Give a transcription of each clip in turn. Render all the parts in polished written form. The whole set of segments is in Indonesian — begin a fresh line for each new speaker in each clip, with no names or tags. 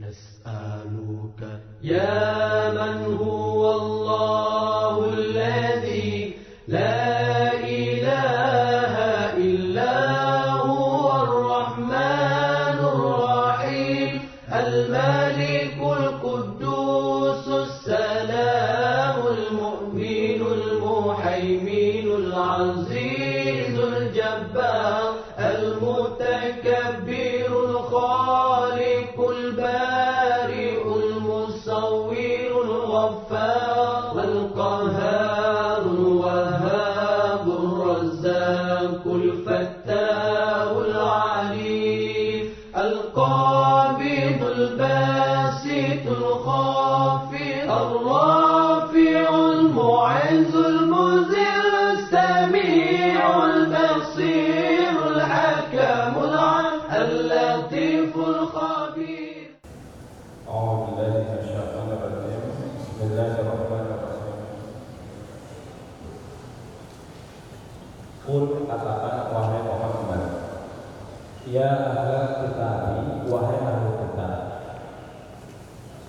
نسألك يا من هو الله الذي لا إله إلا هو الرحمن الرحيم الملك القدوس السلام المؤمن المهيمن العزيز الجبار المتكبر الخالق البارئ المصور الغفار القهار الوهاب الرزاق الفتاح العليم القابض الباسط الخافض الرافع المعز المذل السميع البصير الحكم اللطيف الخبير.
أعوذ بالله من الشيطان الرجيم. بسم الله الرحمن الرحيم. Qul, katakan wahai Muhammad, ya ahlal kitabi, wahai ahli kitab,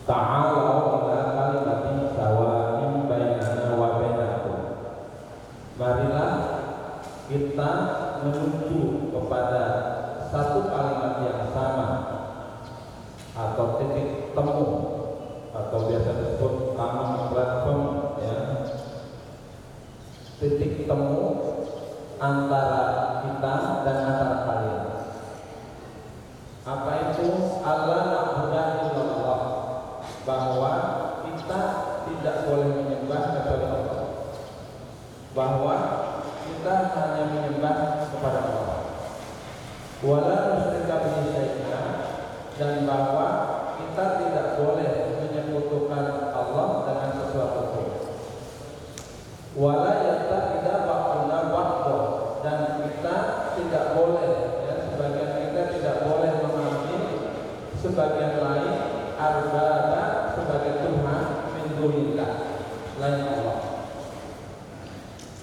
ta'alau ila kalimatin sawa'in bainana wa bainakum. Marilah kita menuju kepada satu kalimat yang sama atau titik temu atau biasa disebut common platform, ya, titik temu antara kita dan antara kalian. Apa itu? Allah na'budu illallah, bahwa kita tidak boleh menyembah kecuali Allah, bahwa kita hanya menyembah kepada Allah, wala nusyrika bihi syai'an, dan bahwa kita tidak boleh menyekutukan Allah dengan sesuatu pun, wala yattakhidha ba'duna ba'dha, dan kita tidak boleh, ya, sebagian kita tidak boleh mengambil sebagian lain arbaba sebagai Tuhan min dunillah, selain Allah.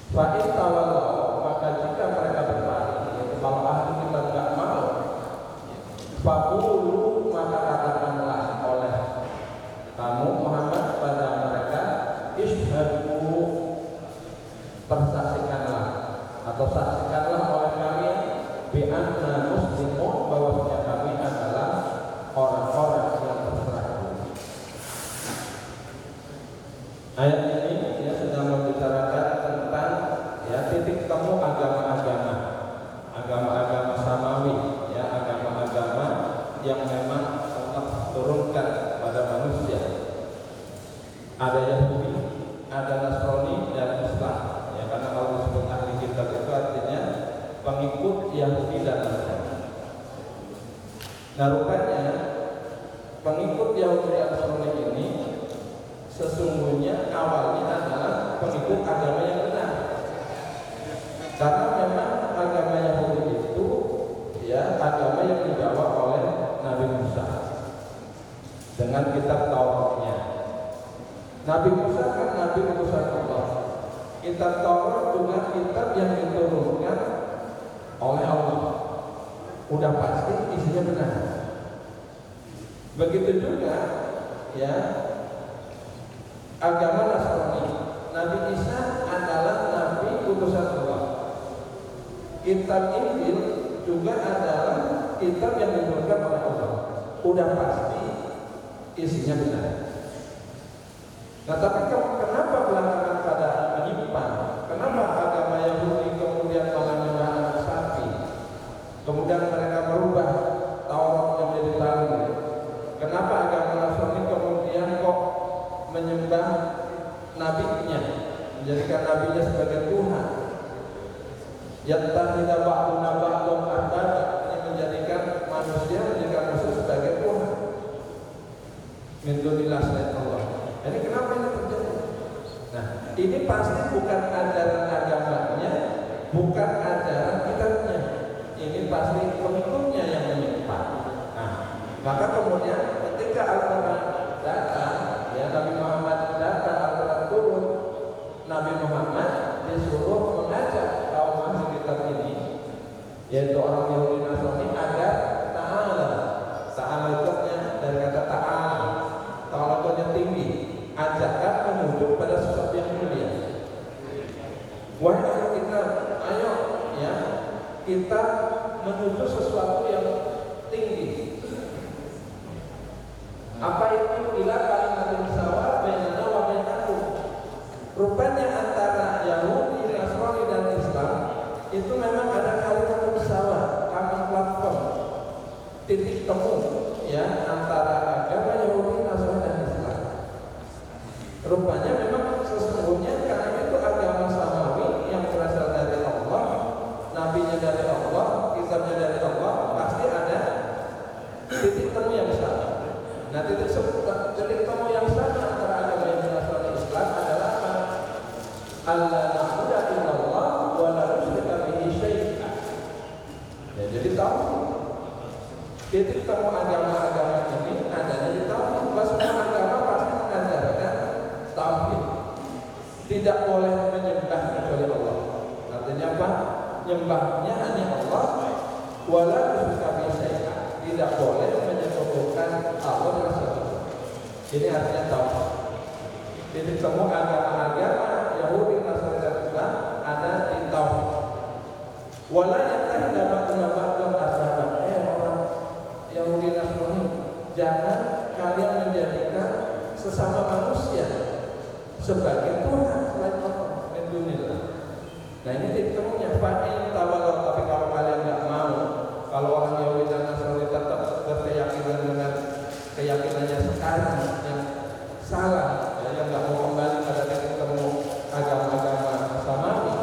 Fa in tawallaw, maka jika mereka berpaling, yaitu kalau ahli kita tidak mau, faqulu, maka katakanlah oleh kamu Muhammad pada mereka, isyhadu, persaksikanlah atau saksikanlah oleh kami, bi anna muslimun, bahwa kami adalah orang-orang yang berserah diri. Ayat ini, ya, sedang membicarakan tentang, ya, titik temu agama-agama samawi, ya, agama-agama yang memang Allah turunkan pada manusia. Ada Yahudi, ada Nasrani, dan Islam, ya, karena kalau disebut ahli kitab itu artinya pengikut Yahudi dan Nasrani. Nah, rupanya pengikut Yahudi dan Nasrani ini sesungguhnya awalnya adalah pengikut agama yang benar, karena memang agama Yahudi itu, ya, agama yang dibawa oleh Nabi Musa dengan kitab Tauratnya. Nabi Musa kan Nabi utusan Allah. Kitab Taurat juga kitab yang diturunkan oleh Allah. Udah pasti isinya benar. Begitu juga, ya, agama Nasrani. Nabi Isa adalah Nabi utusan Allah. Kitab Injil juga adalah kitab yang diturunkan oleh Allah. Udah pasti isinya benar. Nah, tapi kenapa belakangan pada menyimpang? Kenapa agama Yahudi kemudian menyembah anak sapi, kemudian mereka merubah Taurat menjadi Talmud? Kenapa agama Nasrani kemudian kok menyembah nabinya, menjadikan nabinya sebagai Tuhan? Yattakhidha ba'duna ba'dhan arbaba, yang menjadikan manusia, menjadikan manusia sebagai Tuhan min dunillah, selain Allah. Ini kenapa ini terjadi? Nah, ini pasti bukan ajaran agamanya, bukan ajaran kitabnya. Ini pasti pengikutnya yang menyimpang. Nah, maka kemudian ketika Al-Quran datang, ya, Nabi Muhammad datang, Al-Quran turun, Nabi Muhammad disuruh mengajak kaum ahli kitab ini, yaitu orang Yahudi Nasrani, agar ta'ala. Ta'ala itu dari kata ta'ala Wahai ahli kitab, ayo ya kita menuju sesuatu yang tinggi. Apa itu? Ila kalimatin sawa bainana wa bainakum. Rupanya antara Yahudi, Nasrani dan Islam itu memang ada kalimat sawa, common platform, titik temu ya antara agama Yahudi, Nasrani dan Islam. Rupanya memang sesungguhnya karena itu agama samawi yang berasal dari Allah, nabinya dari Allah, kitabnya dari Allah, pasti ada titik temu yang sama. Nah, titik temu yang sama antara agama Yahudi, Nasrani dan Islam adalah apa? Allah na'budu illallah wa la nusyrika bihi syai'an. Ya, jadi tauhid. Titik temu agama-agama ini adanya di tauhid. Semua agama pasti mengajarkan tauhid. Tidak boleh menyembah kecuali Allah. Artinya apa? Nyembahnya hanya Allah. Wa la nusyrika bihi syai'an. Tidak boleh menyekutukan Allah dengan sesuatu. Ini artinya tauhid. Titik temu agama-agama Yahudi, Nasrani dan Islam ada di tauhid. Wala yatahdama ba'dhum ashaban. Orang Yahudi Nasrani, jangan kalian menjadikan sesama manusia sebagai Tuhan selain Allah. Alhamdulillah. Nah, ini titik temunya. Fa'in tawallaw, tapi kalau kalian nggak mau, kalau orang Yahudi dan Nasrani tetap berkeyakinan dengan keyakinannya sekarang yang salah, yang nggak mau kembali pada titik temu agama-agama samawi,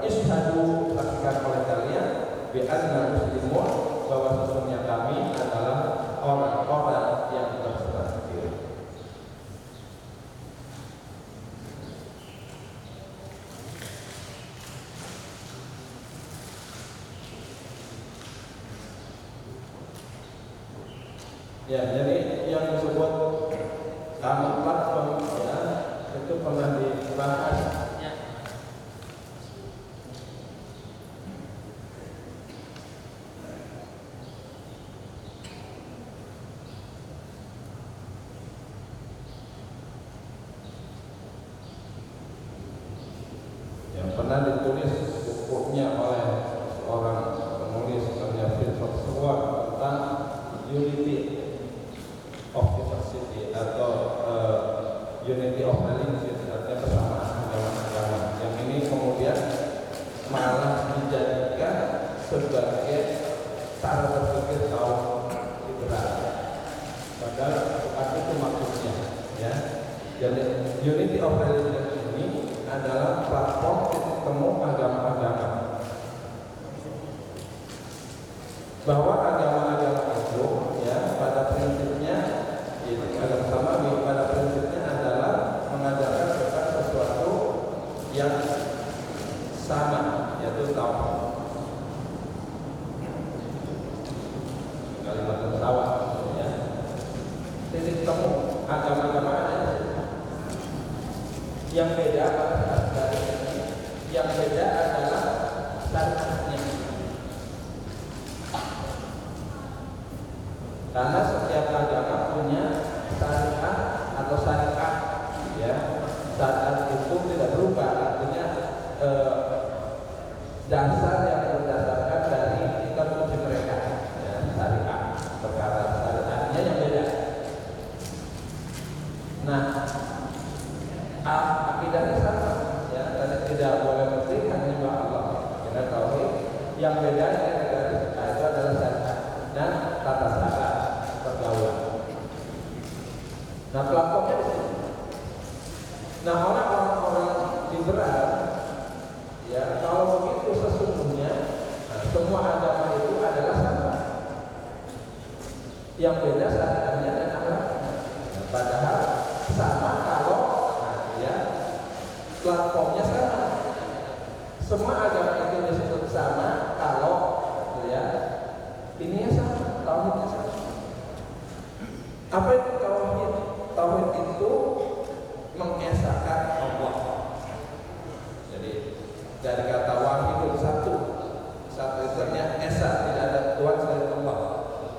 ishadu, saksikan oleh kalian bi anna muslimun, bahwa sesungguhnya kami adalah orang-orang yang berserah diri. Ya, jadi yang disebut common platform ya, itu pernah dibahas. Yang pernah ditulis bukunya oleh seorang penulis namanya Philip Seward tentang unity of diversity atau unity of religion, artinya kesamaan agama-agama. Yang ini kemudian malah dijadikan sebagai cara berpikir kaum liberal. Padahal bukan itu maksudnya, ya. Jadi unity of religion ini adalah platform titik temu agama-agama. Bahwa agama-agama itu ya pada prinsipnya ini agama samawi pada prinsipnya adalah mengajarkan tentang sesuatu yang sama, yaitu tauhid. Kalimat tersawat ya. Titik temu agama-agama yang beda pada saat ini, yang beda adalah syariatnya. Karena setiap agama punya syariat atau syariat, ya. Syariat itu tidak berubah, artinya dasar yang berdasarkan dari kitab suci mereka, ya, syariat, perkara syariatnya yang beda. Nah, akidahnya sama, ya, dan tidak boleh bertikan menyembah Allah. Karena tauhid yang beda dari itu adalah syariat dan tata cara pergaulan. Nah, platformnya di sini. Nah, orang-orang liberal, ya, kalau begitu sesungguhnya semua agama itu adalah sama. Yang beda syariatnya dan akhlaknya. Nah, padahal sama kalau ya platformnya sama. Semua agama itu disebut sama kalau ya ininya sama, tauhidnya sama. Apa itu tauhid? Tauhid itu mengesahkan Allah. Jadi dari kata wahid satu itu artinya esa, tidak ada Tuhan selain Allah.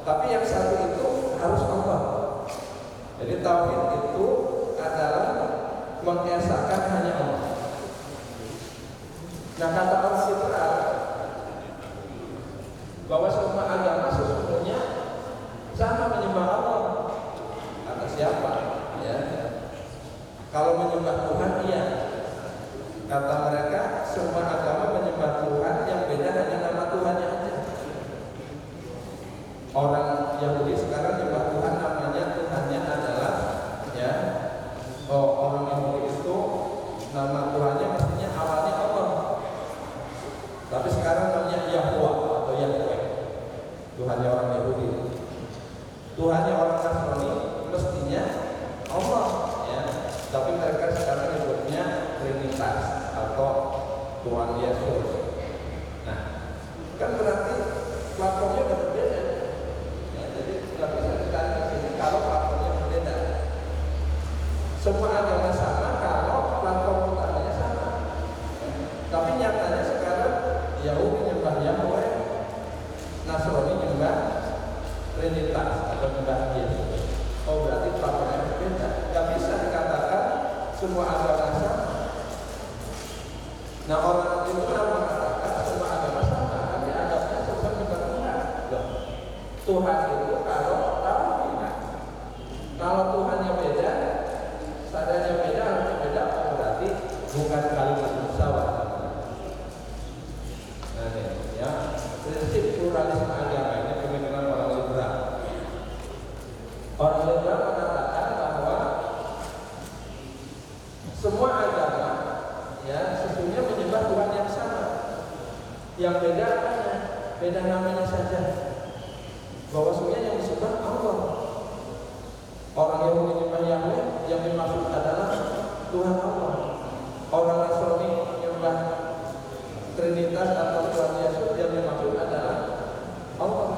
Tapi yang satu itu harus Allah. Jadi tauhid itu adalah mengesahkan hanya Allah. Nah, kata orang liberal bahwa semua agama sesungguhnya sama menyembah Allah. Kata siapa? Ya. Kalau menyembah Tuhan, iya. Kata mereka, semua agama menyembah Tuhan, yang beda hanya nama Tuhannya aja. Orang Yahudi sekarang menyembah Tuhan, namanya Tuhannya adalah, ya, orang Yahudi itu nama Tuhannya mestinya awalnya Allah, tapi sekarang namanya Yahweh atau Yahweh. Tuhannya orang Yahudi. Tuhannya orang Nasrani mestinya Allah, ya. Tapi mereka sekarang nyebutnya Trinitas atau Tuhan Yesus. Nah, kan berarti platformnya udah berbeda. Ya, jadi nggak bisa ditarik ke sini kalau platformnya berbeda. Semua agama sama kalau platform utamanya sama. Ya. Tapi nyatanya sekarang Yahudi nyembah Yahweh, Nasrani nyembah Trinitas atau nyembah Yesus. Oh, berarti platformnya berbeda. Gak bisa dikatakan semua agama sama. Nah, orang itu mengatakan semua agama sama, tapi adabnya sesuai dengan Tuhan. Tuhan itu kalau tidak. Kalau Tuhannya beda, sadarnya beda, harusnya beda, berarti bukan kalimat musyawarah. Nah, ini ya, prinsip pluralisme agama ini pemikiran orang liberal. Orang liberal mengatakan bahwa semua agama, ya, sesungguhnya menyembah Tuhan yang sama. Yang beda apanya? Beda namanya saja. Bahwa sesungguhnya yang disembah Allah. Orang yang menyembah Yahweh, yang dimaksud adalah Tuhan Allah. Orang Nasrani menyembah Trinitas atau Tuhan Yesus, yang dimaksud adalah Allah.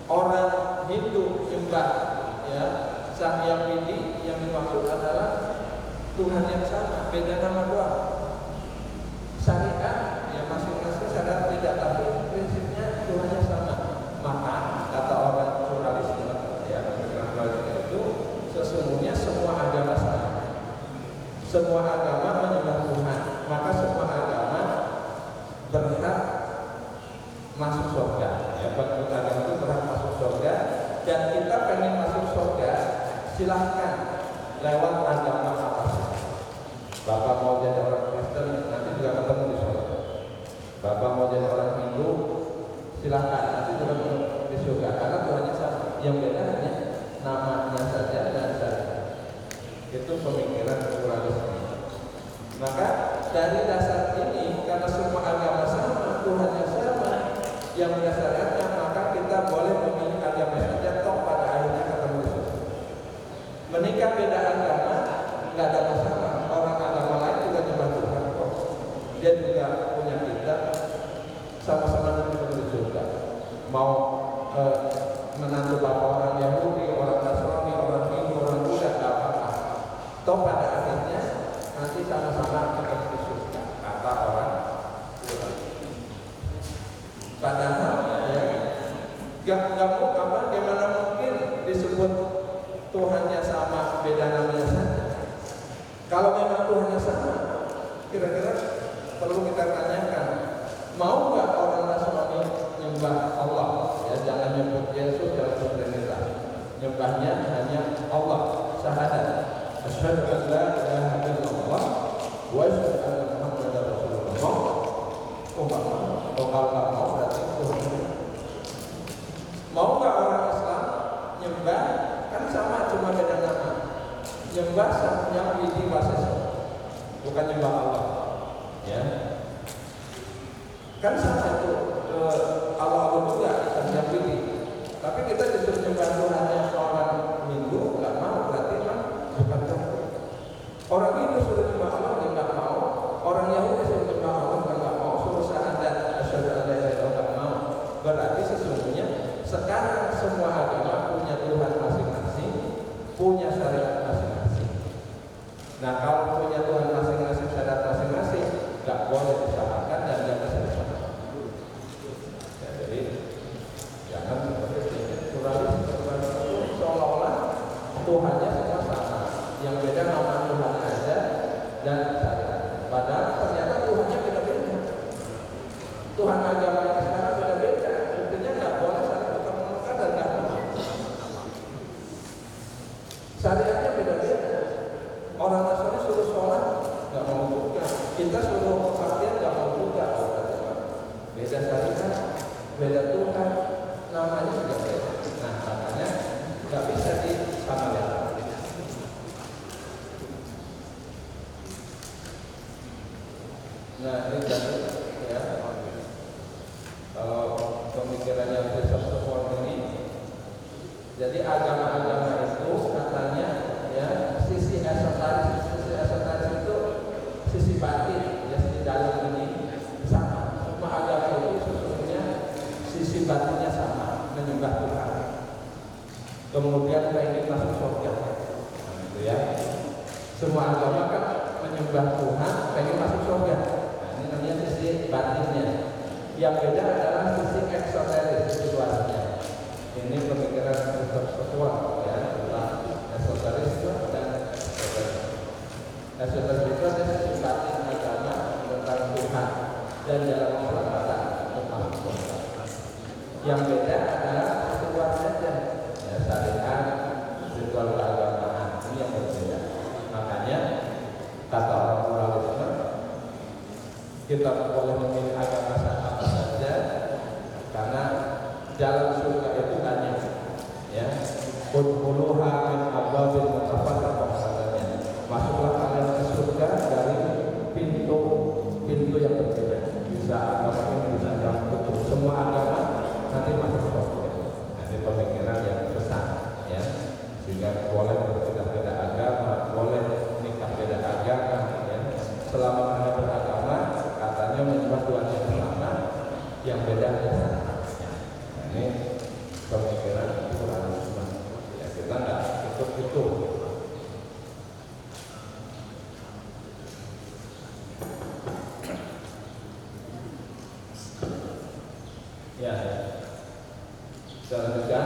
Orang Hindu menyembah, ya, Sang Hyang Widi, yang dimaksud adalah Tuhan yang sama, beda nama doang. Syariat, ya, masing-masing sadar beda, tapi prinsipnya Tuhan yang sama. Maka kata orang pluralisme, ya, itu sesungguhnya semua agama sama. Semua agama menyembah Tuhan, maka semua agama berhak masuk surga. Ya, bagi agama itu berhak masuk surga, dan kita pengen masuk surga, silahkan lewat agama apa saja. Bapak mau jadi orang Kristen, nanti juga ketemu di surga. Bapak mau jadi orang Hindu, silahkan, nanti juga ketemu di surga. Karena Tuhannya sama. Yang beda hanya namanya saja dan syariat. Itu pemikiran pluralisme. Maka dari dasar ini, karena semua agama sama, Tuhannya sama, yang berdasarkannya, maka kita boleh memilih agama saja, toh pada akhirnya ketemu di surga. Menikah beda agama nggak ada masalah. Orang agama lain juga nyembah Tuhan kok. Dia juga punya kitab, sama-sama nanti di surga. Mau menantu bapak orang Yahudi, orang Nasrani, orang Hindu, orang Buddha, nggak apa-apa. Toh pada akhirnya nanti sama-sama ketemu di surga. Kata orang padahal, ya, gimana mungkin disebut Tuhannya sama, beda namanya saja. Kalau memang Tuhannya sama, kira-kira perlu kita tanyakan, mau nggak orang Nasrani nyembah Allah? Ya, jangan nyebut Yesus, jangan nyebut Trinitas. Nyembahnya hanya Allah, syahadat. Asyhadu an la ilaha illallah wa asyhadu anna Muhammadar Rasulullah. Kalau nggak mau berarti Tuhan. Mau nggak orang Islam nyembah? Kan sama, cuma beda nama. Nyembah Sang Hyang Widi Waseso, bukan nyembah Allah, ya. Kan sama itu, Allah juga Sang Hyang Widi. Tapi kita disuruh nyembah Tuhannya orang Hindu, nggak mau, berarti kan bukan Tuhan. Orang Hindu suruh nyembah Allah, dia nggak mau. Orang Yahudi suruh nyembah Allah, nggak mau. Suruh syahadat, asyhadu an la ilaha illallah, nggak mau. Berarti sesungguhnya sekarang semua agama punya Tuhan masing-masing, punya syariat masing-masing. Nah, kalau punya Tuhan masing-masing, syariat masing-masing, nggak boleh disamakan dan nggak bisa disamakan. Ya, jadi jangan seperti ini. Pluralisme seolah-olah Tuhannya semua sama, yang beda nama Tuhan aja dan syariat. Padahal ternyata Tuhannya beda. Jadi agama-agama itu katanya ya sisi esoteris itu sisi batin ya di dalam ini sama. Semua agama itu sesungguhnya sisi batinnya sama, menyembah Tuhan. Kemudian pengen masuk surga, gitu ya. Semua agama kan menyembah Tuhan, pengen masuk surga. Nah, ini namanya sisi batinnya. Yang beda adalah sisi eksoteris situasinya. Ini pemikiran seksual ya tentang esoteris dan eksoteris. Esoteris itu adalah sisi batin agama tentang Tuhan dan jalan keselamatan untuk masuk surga. Yang beda adalah situasinya ya syariat, ritual keagamaan ini yang berbeda. Makanya kata orang pluralisme kita boleh memilih agama apa saja karena jalan surga itu banyak ya. Udkhuluha min abwabil mutafarriqah katanya. Masuklah kalian ke surga dari pintu yang berbeda. Bisa agama ini bisa yang betul. Semua agama nanti masuk surga. Nanti pemikiran yang besar ya. Sehingga boleh berbeda-beda agama, boleh nikah beda agama ya. Selama Anda beragama katanya menyembah Tuhan yang sama, yang beda adalah ini pemikiran pluralisme ya, kita nggak ikut itu. Ya, selanjutnya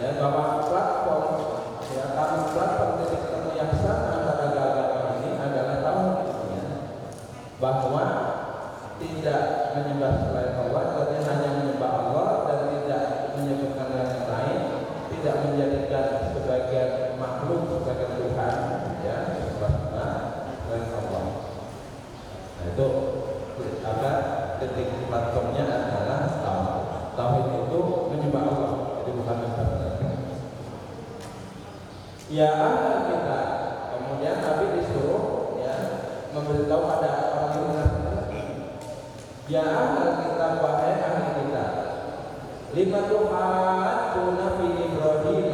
ya bahwa platform ya platform titik temu yang sama pada agama ini adalah tauhidnya, bahwa tidak menyembah selain Allah, tapi hanya menyembah Allah dan tidak menyebutkan yang lain, tidak menjadikan sebagai makhluk sebagai Tuhan, ya, selain Allah. Nah, itu apa titik platformnya adalah tauhid. Tauhid itu menyembah Allah, jadi bukan menyembah. Ya kita kemudian Nabi disuruh ya memberitahu pada orang yang mengatakan ya ahlal kitab wahai ahli kitab lima tuhaduna fi Ibrahim,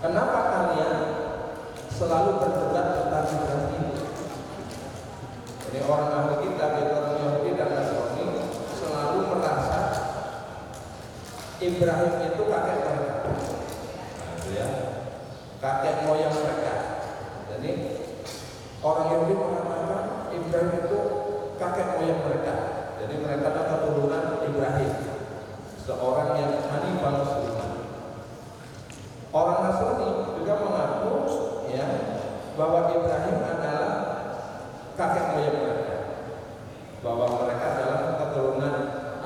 kenapa kalian selalu berdebat tentang Ibrahim? Jadi orang ahli kitab itu orang Yahudi dan Nasrani selalu merasa Ibrahim itu kakek mereka, nah, itu ya, kakek moyang mereka. Jadi orang Yahudi mengatakan Ibrahim itu kakek moyang mereka. Jadi mereka adalah keturunan Ibrahim, seorang yang hanifah muslimah. Orang Nasrani juga mengaku ya bahwa Ibrahim adalah kakek moyang mereka, bahwa mereka adalah keturunan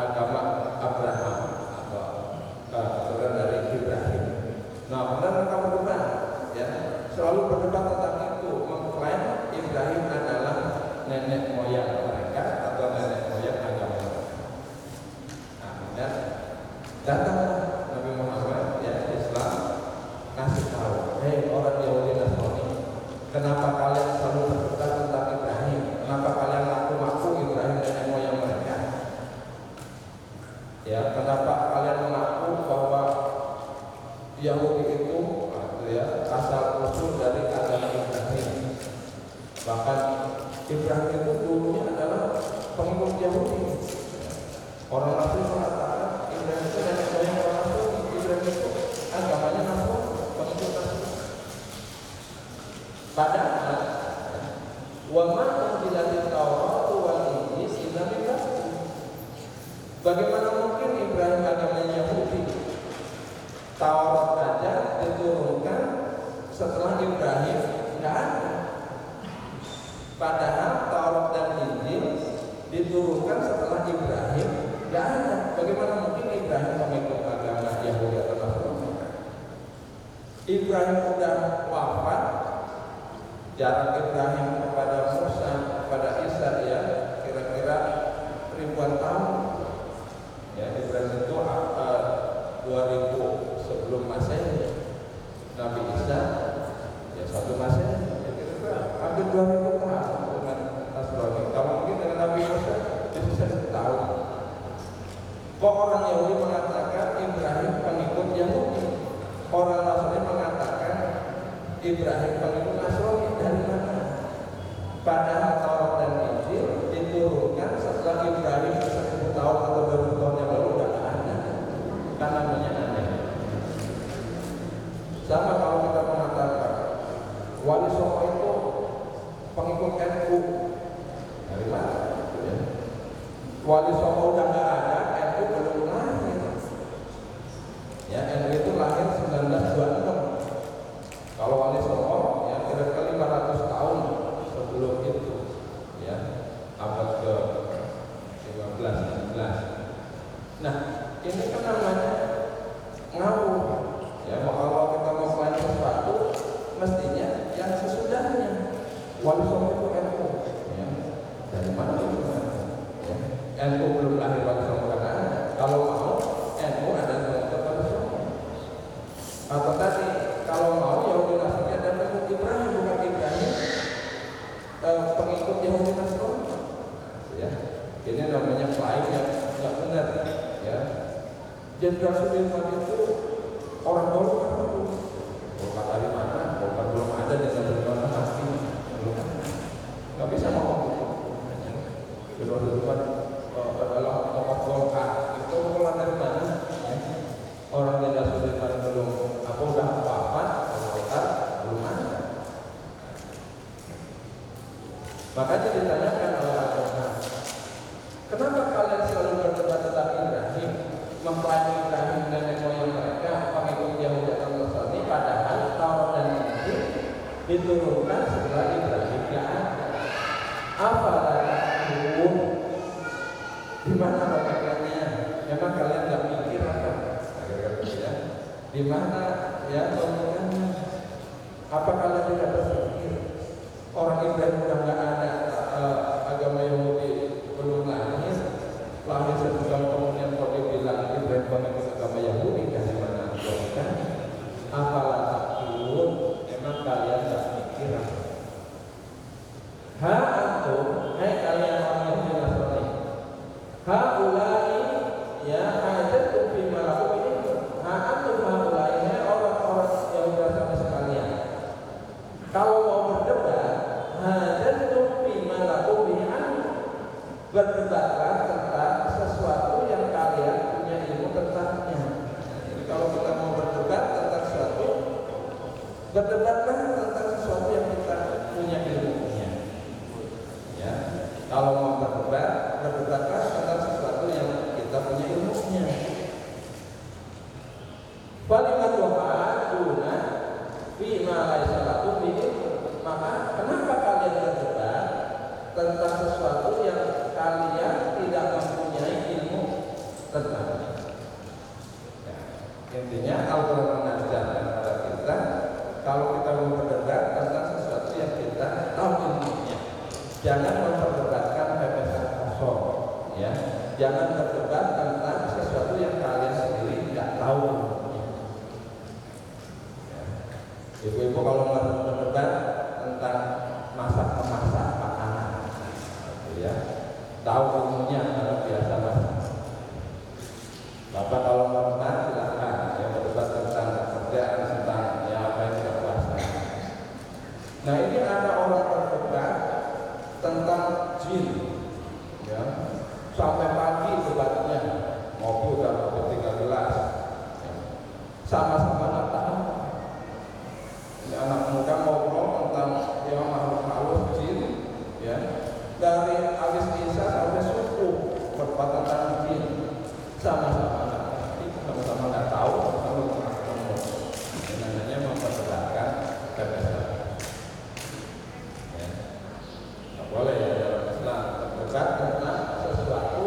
agama Abraham atau keturunan dari Ibrahim. Nah, benar mereka berdebat ya, selalu berdebat tentang itu, mengklaim Ibrahim adalah nenek moyang mereka atau nenek moyang agama mereka. Nah, dan datang Nabi Muhammad ya Islam kasih tahu, hei orang Yahudi Nasrani, kenapa kalian selalu berdebat tentang Ibrahim? Kenapa kalian ngaku-ngaku Ibrahim nenek moyang mereka? Ya, kenapa kalian mengaku bahwa Yahudi itu ya asal usul dari agama Ibrahim? Bahkan Ibrahim itu dulunya adalah pengikut Yahudi. Orang Nasrani mengatakan Ibrahim itu nenek moyang orang Nasrani. Ibrahim itu agamanya Nasrani, pengikut Nasrani. Padahal wa ma unzilatit Taurat wal Injil illa billah. Bagaimana mungkin Ibrahim agamanya Yahudi? Taurat aja diturunkan setelah Ibrahim nggak ada. Padahal Taurat dan Injil diturunkan setelah Ibrahim nggak ada. Bagaimana mungkin Ibrahim mengikut agama Yahudi atau Nasrani? Ibrahim sudah wafat, jarak Ibrahim kepada Musa, kepada Isa ya kira-kira ribuan tahun. Ya, Ibrahim itu 2000 sebelum Masehi. Nabi Isa ya 1 Masehi, ya kira-kira hampir 2000 tahun dengan Nasrani. Kalau mungkin dengan Nabi Musa bisa 1 tahun. Kok orang Yahudi mengatakan Ibrahim pengikut Yahudi? Ibrahim pengikut Nasrani dari mana? Padahal Taurat dan Injil diturunkan setelah Ibrahim 1000 tahun atau 2000 tahun yang lalu udah ada. Kan namanya aneh. Sama kalau kita mengatakan Wali Songo itu pengikut NU dari mana? Ya. Wali Songo udah nggak ada, NU belum lahir. Ya, NU itu lahir 1926. Kalau Wali Songo ya kira-kira 500 tahun sebelum itu, ya abad ke 15-16. Nah, ini kan namanya ngawur. Ya, kalau kita mau klaim sesuatu, mestinya yang sesudahnya. Wali Songo itu NU, ya. Dari mana itu? Ya. NU belum lahir Wali Songo karena kalau mau NU ada kelompok Wali Songo. Atau tadi kalau mau Yahudi Nasrani ada pengikut Ibrahim, bukan Ibrahim pengikut Yahudi Nasrani. Ya, ini namanya klaim yang nggak benar. Ya, Jenderal Sudirman itu orang Golkar. Golkar dari mana? Golkar belum ada di Sudirman pasti belum ada. Nggak bisa ngomong gitu. Jenderal Sudirman adalah tokoh Golkar. Itu mulai dari mana? Ya. Orang Jenderal Sudirman belum apa udah apa-apa, Golkar belum ada. Makanya ditanyakan oleh Al-Quran, kenapa kalian selalu berdebat tentang Ibrahim, mempelajari Ibrahim nenek moyang mereka, pengikut Yahudi atau Nasrani, padahal Taurat dan Injil diturunkan setelah Ibrahim gak ada. Apa itu? Di mana logikanya? Memang kalian nggak mikir apa? Ya. Di mana ya logikanya? Apa kalian tidak berpikir? Orang Ibrahim udah nggak ada, agama Yahudi belum lahir sebulan kemudian kau dibilang Ibrahim pengikut agama Yahudi, dari mana logika? Apalah takut? Emang kalian nggak mikir? Ha antum, hai kalian orang Yahudi Nasrani, ha ulai ya hajat fi malakum ini, ha antum ha ulai orang-orang Yahudi Nasrani sekalian. Kalau mau berdebat, hadattum bima lakum bihi berdebatlah tentang sesuatu yang kalian punya ilmu tentangnya. Jadi kalau kita mau berdebat tentang sesuatu, berdebatlah tentang sesuatu yang kita punya ilmunya. Ya, kalau mau berdebat, berdebatlah tentang sesuatu yang kita punya ilmunya. Falimatuhaduna bima laisa lakum bihi. Maka kenapa kalian berdebat tentang sesuatu yang kalian tidak mempunyai ilmu tentangnya? Ya, intinya Al-Quran mengajarkan kepada kita, kalau kita mau berdebat tentang sesuatu yang kita tahu ilmunya, jangan memperdebatkan pepesan kosong. Ya, jangan berdebat tentang sesuatu yang kalian sendiri tidak tahu ilmunya. Ya. Ibu-ibu kalau mau berdebat tentang masak-memasak makanan, ya, tahu ilmunya kalau biasa masak. Bapak kalau mau silakan ya berdebat tentang kerjaan, tentang ya apa yang kita puasa. Nah, ini ada orang berdebat tentang jin, ya, sampai pagi debatnya, ngopi udah ngopi 3 gelas, ya. Sama-sama nggak tahu. Ini anak muda ngobrol tentang ya makhluk halus jin, ya, dari habis isya sampai subuh berdebat tentang jin, sama-sama nggak tahu kalau ketemu. Namanya memperdebatkan kebenaran. Ya. Nggak boleh ya dalam Islam berdebat tentang sesuatu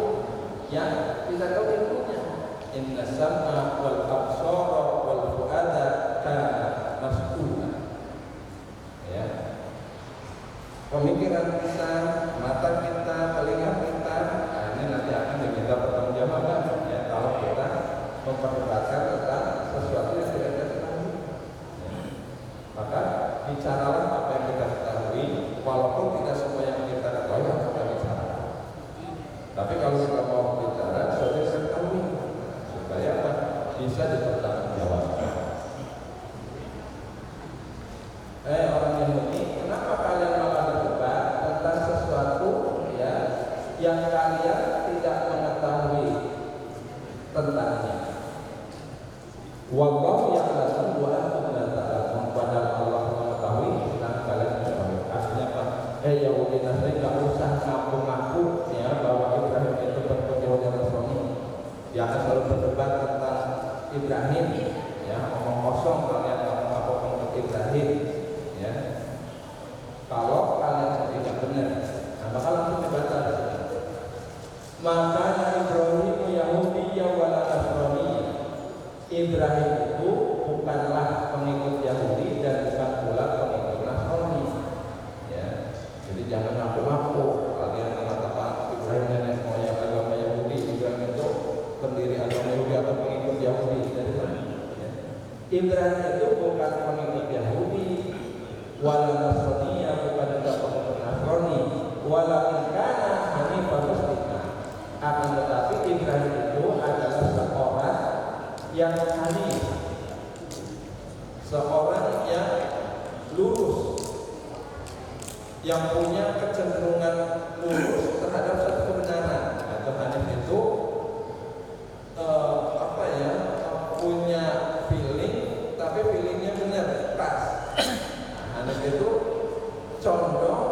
yang tidak tahu ilmunya. Inna sam'a wal absara wal fu'ada kana mas'ula. Ya. Pemikiran kita, mata kita, telinga kita, nah ini nanti akan diminta pertanggungjawaban ya kalau kita memperdebatkan tentang sesuatu yang tidak kita ketahui. Ya. Maka bicaralah apa yang kita ketahui, walaupun tidak semua yang kita ketahui harus kita bicarakan. Tapi kalau kita mau bicara sesuatu yang kita ketahui, supaya apa? Bisa dipertanggungjawabkan. Yahudi Nasrani nggak usah ngaku-ngaku ya bahwa Ibrahim itu berikut Yahudi Nasrani. Dia akan selalu berdebat tentang Ibrahim, ya omong kosong kalian ngaku-ngaku untuk Ibrahim, ya. Kalau kalian sendiri nggak benar, nah bakal langsung dibaca. Maka Ibrahim Yahudi wala Nasrani. Ibrahim itu bukanlah pengikut Yahudi dan bukan pula pengikut Nasrani. Ya, jadi jangan ngaku-ngaku kalian mengatakan Ibrahim nenek moyang agama Yahudi, Ibrahim itu pendiri agama Yahudi atau pengikut Yahudi dari mana? Ya. Ibrahim itu bukan pengikut Yahudi, wala Nasrani, bukan juga pengikut Nasrani, wala kana hanifan muslima. Akan tetapi Ibrahim itu adalah seorang yang hanif, seorang yang lurus, yang punya kecenderungan lurus terhadap satu kebenaran. Atau hanif itu punya feeling, tapi feelingnya benar, pas. Hanif itu condong,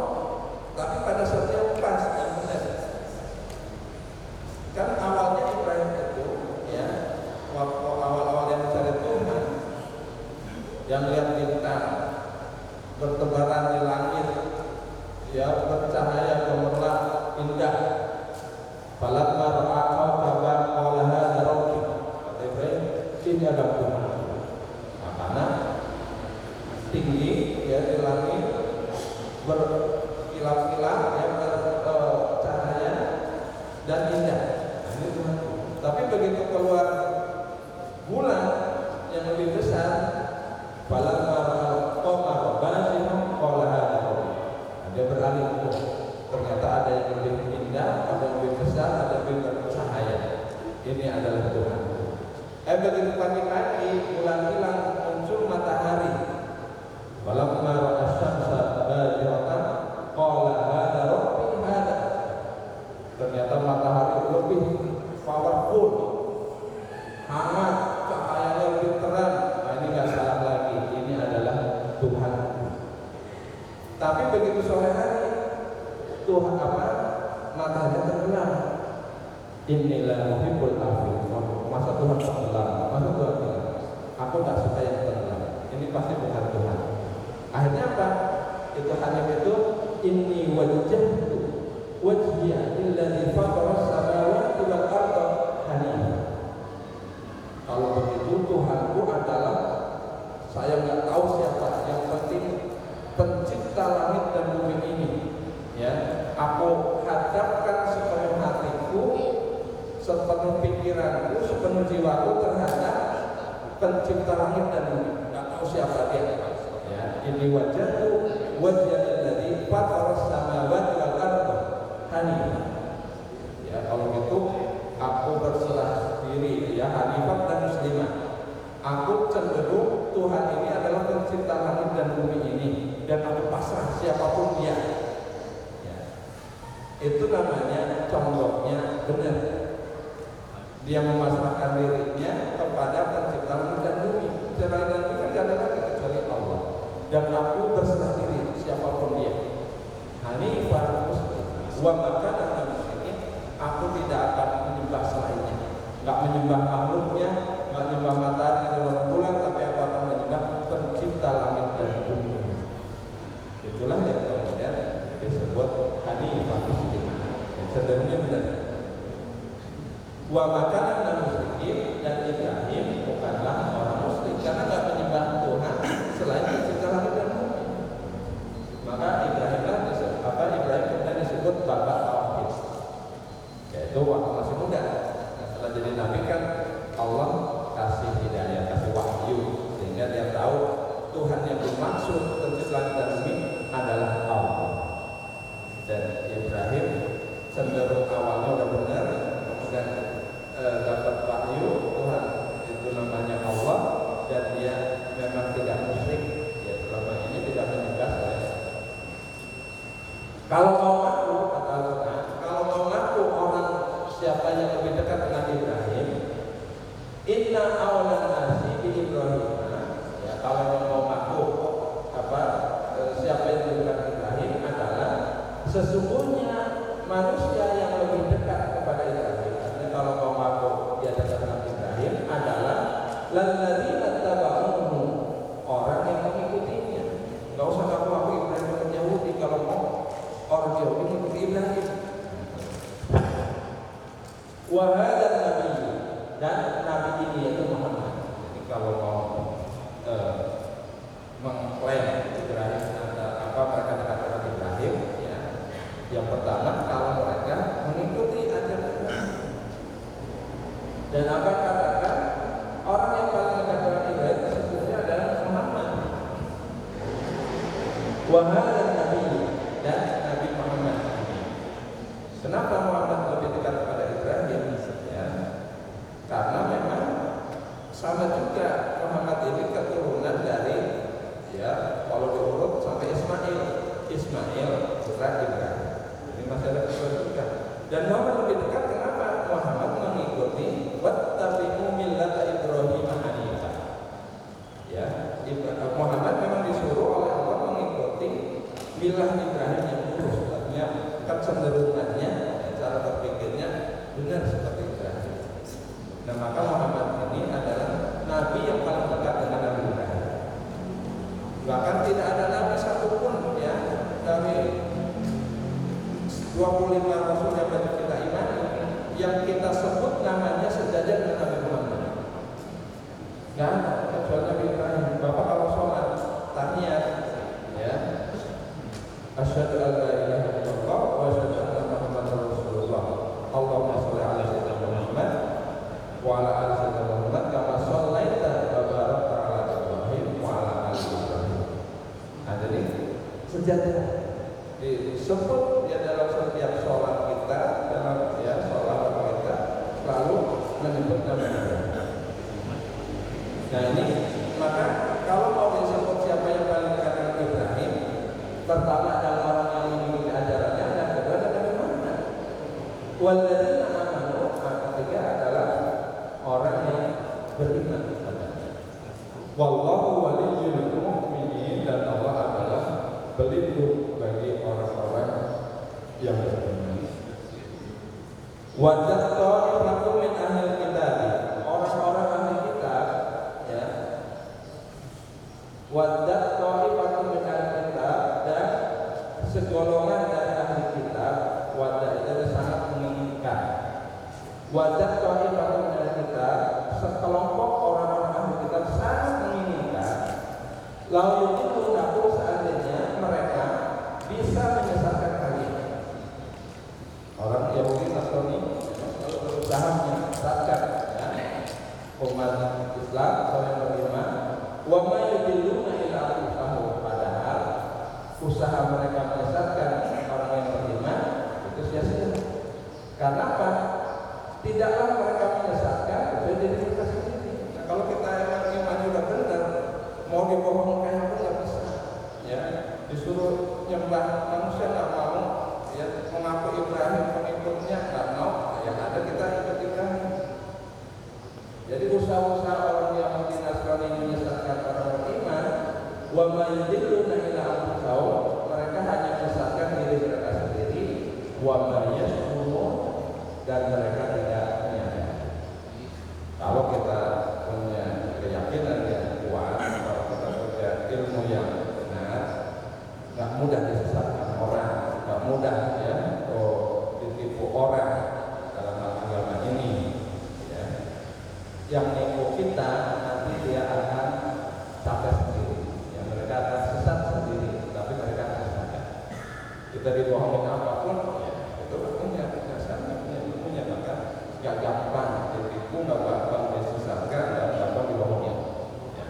tapi pada saatnya pas dan benar. Kan awalnya Ibrahim itu, ya, waktu awal-awal yang mencari Tuhan, yang lihat bintang bertebaran di langit, ya, bercahaya gemerlap indah. Falamma ra'a kawkaban qala hadza rabbi. Kata Ibrahim, ini adalah Tuhan. Nah, karena tinggi, ya, di langit berkilat-kilat, ya, bercahaya dan indah. Nah, ini Tuhan. Tapi begitu keluar bulan yang lebih besar, falamma ra'al qamara bazighun qala hadza rabbi. Dia beralih, ternyata ada yang lebih indah, ada yang lebih besar, ada yang lebih bercahaya. Ini adalah Tuhan. Begitu pagi-pagi bulan hilang, muncul matahari. Falamma ra'a asy-syamsa bazighatan qala hadza rabbi hadza. Ternyata matahari lebih powerful, hangat, cahayanya lebih terang. Nah, ini nggak salah lagi, ini adalah Tuhan. Tapi begitu sore hari, Tuhan matahari tenggelam. Inilah muhibbul afil. Masa Tuhan tenggelam? Masa Tuhan tenggelam? Aku nggak suka yang tenggelam. Ini pasti bukan Tuhan. Akhirnya apa? Itu Hanif itu inni wajjahtu wajhiya lilladzi fatara as-samawati wal arda hanifan. Kalau begitu Tuhanku adalah, saya nggak tahu siapa, yang penting pencipta langit dan bumi ini. Ya, aku hadapkan sepenuh hatiku, sepenuh pikiranku, sepenuh jiwaku terhadap pencipta langit dan bumi. Nggak tahu siapa dia. Ya, ini wajahku wajah dari fatara samawati wal arda hanifan. Ya, kalau gitu aku berserah diri, ya, hanifan dan muslimah. Aku cenderung Tuhan ini adalah pencipta langit dan bumi ini, dan aku pasrah siapapun dia. Ya. Itu namanya condongnya benar. Dia memasrahkan dirinya kepada pencipta langit dan bumi. Selain itu kan tidak ada lagi kecuali Allah. Dan aku berserah diri siapapun dia. Hanifan muslim. Wa maka dan muslimin, aku tidak akan menyembah selainnya. Enggak menyembah makhluknya, enggak menyembah matahari dan bulan, tapi aku akan menyembah pencipta langit dan bumi. Itulah yang kemudian disebut hanifan muslim. Sebenarnya benar. Wa maka dan muslimin, dan Ibrahim bukanlah orang muslim karena enggak menyembah Tuhan selain pencipta langit dan bumi. Maka Ibrahimlah Ibrahim kemudian disebut bapak tauhid. Yaitu waktu masih muda. Setelah jadi nabi kan Allah kasih hidayah, kasih wahyu, sehingga dia tahu Tuhan yang dimaksud pencipta langit dan bumi adalah Allah. Dan Ibrahim cenderung awalnya udah benar, kemudian dapat wahyu Tuhan itu namanya Allah, dan dia memang tidak musyrik, ya, selama ini tidak menyembah selain. Kalau mau ngaku, kata Al-Quran, kalau mau ngaku orang siapa yang lebih dekat dengan Ibrahim, inna awlan nasi bi Ibrahim. Ya, kalau yang mau ngaku siapa yang lebih dekat Ibrahim adalah mengikuti Ibrahim. Wa hadzal nabi, dan nabi ini yaitu Muhammad. Jadi kalau mau mengklaim Ibrahim apa mereka katakan Ibrahim, ya, yang pertama kalau mereka mengikuti ajaran Ibrahim. Dan apa katakan orang yang paling dekat dengan Ibrahim sesungguhnya adalah Muhammad. Wa hadzal nabi, dan Nabi Muhammad. Kenapa Muhammad lebih dekat kepada Ibrahim? Ya, karena memang sama juga Muhammad ini keturunan dari, ya, kalau diurut sampai Ismail putra Ibrahim. Jadi masih ada keturunan juga. Dan Muhammad lebih dekat kenapa? Muhammad mengikuti wattabi'u millata Ibrahim hanifan. Ya, Muhammad memang disuruh oleh Allah mengikuti milah Ibrahim yang lurus, artinya kecenderungannya, cara berpikirnya benar seperti Ibrahim. Nah, maka Muhammad ini adalah nabi yang paling dekat dengan Nabi Ibrahim. Bahkan tidak ada nabi satupun, ya, dari 25 rasul yang kita imani yang kita sebut namanya sejajar dengan Nabi Muhammad. Nggak ada kecuali Nabi Ibrahim. Bapak kalau sholat tahiyat, ya, asyhadu an la ilaha illallah wa asyhadu anna Muhammadar Rasulullah. Allahumma shalli ala sayyidina Muhammad wa ala ali sayyidina Muhammad kama shallaita wa barakta ala Ibrahim wa ala ali Ibrahim. Nah, jadi sejajar disebut ya dalam setiap sholat kita, dalam, ya, sholat kita selalu menyebut nama Ibrahim. Nah, ini maka kalau mau disebut siapa yang paling dekat dengan Ibrahim, pertama adalah orang yang mengikuti ajarannya, dan kedua adalah Muhammad. Walladzina amanu, ketiga adalah orang yang beriman kepadanya. Wallahu waliyyul mu'minin, dan Allah adalah pelindung bagi orang-orang yang beriman. Wadat ta'ifatum min ahlil kitab, orang-orang ahli kitab, ya. Wadat ta'ifatum min ahlil kitab, dan segolongan dari ahli kitab. Wadat itu sangat menginginkan. Wadat ta'ifatum min ahlil kitab, sekelompok orang-orang ahli kitab sangat menginginkan. Lalu itu aku seandainya mereka bisa menyesatkan kalian. Orang Yahudi Nasrani berusaha menyesatkan, ya, umat Islam atau yang beriman. Wa ma yudilluna illa anfusahum, padahal usaha mereka menyesatkan orang yang beriman itu sia-sia. Karena apa? Tidaklah mereka menyesatkan kecuali diri mereka sendiri. Nah, kalau kita emang imannya udah benar, mau dibohongkan pun nggak bisa. Ya, disuruh nyembah manusia nggak mau, ya, mengaku Ibrahim pengikutnya nggak mau, yang ada kita ikut Ibrahim. Jadi usaha-usaha orang yang Nasrani menyesatkan orang beriman, wa ma yudilluna illa anfusahum, mereka hanya menyesatkan diri mereka sendiri, wa ma yashurun, dan mereka tidak menyadari. Kalau kita punya keyakinan yang kuat, kalau kita punya ilmu yang benar, nggak mudah disesatkan orang, nggak mudah, ya, ditipu orang dalam agama ini, ya. Yang nipu kita nanti dia akan capek sendiri, ya, mereka akan sesat sendiri, tapi mereka akan sadar. Kita dibohongin apapun, ya, itu punya dasarnya, punya ilmunya, maka nggak gampang ditipu, nggak gampang disesatkan, nggak gampang dibohongin. Ya.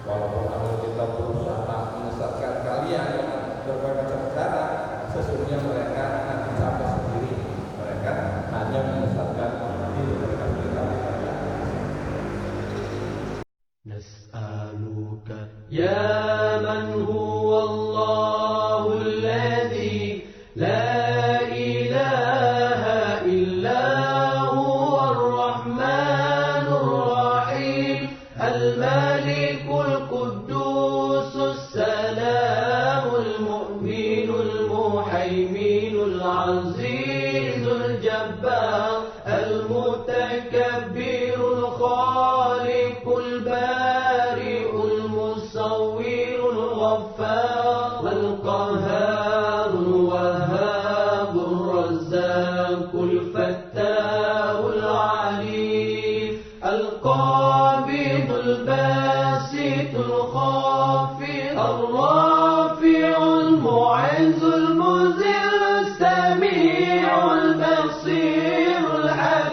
Walaupun kalau kita berusaha menyesatkan kalian dengan berbagai macam cara, sesungguhnya mereka nanti capek sendiri. Mereka hanya menyesatkan diri mereka sendiri.
Nas'aluka ya man huwa Allahul ladzi la ilaha illa huwa ar-Rahmanur Rahim, al-Malikul Quddusus Salamul Mu'minul Muhaiminul Azizul Jabbar, al-Mutakabbirul Khaliqul Bari'ul Musawwirul Ghaffar, wal Qahharul Wahhab. الباسط الخافض الرافع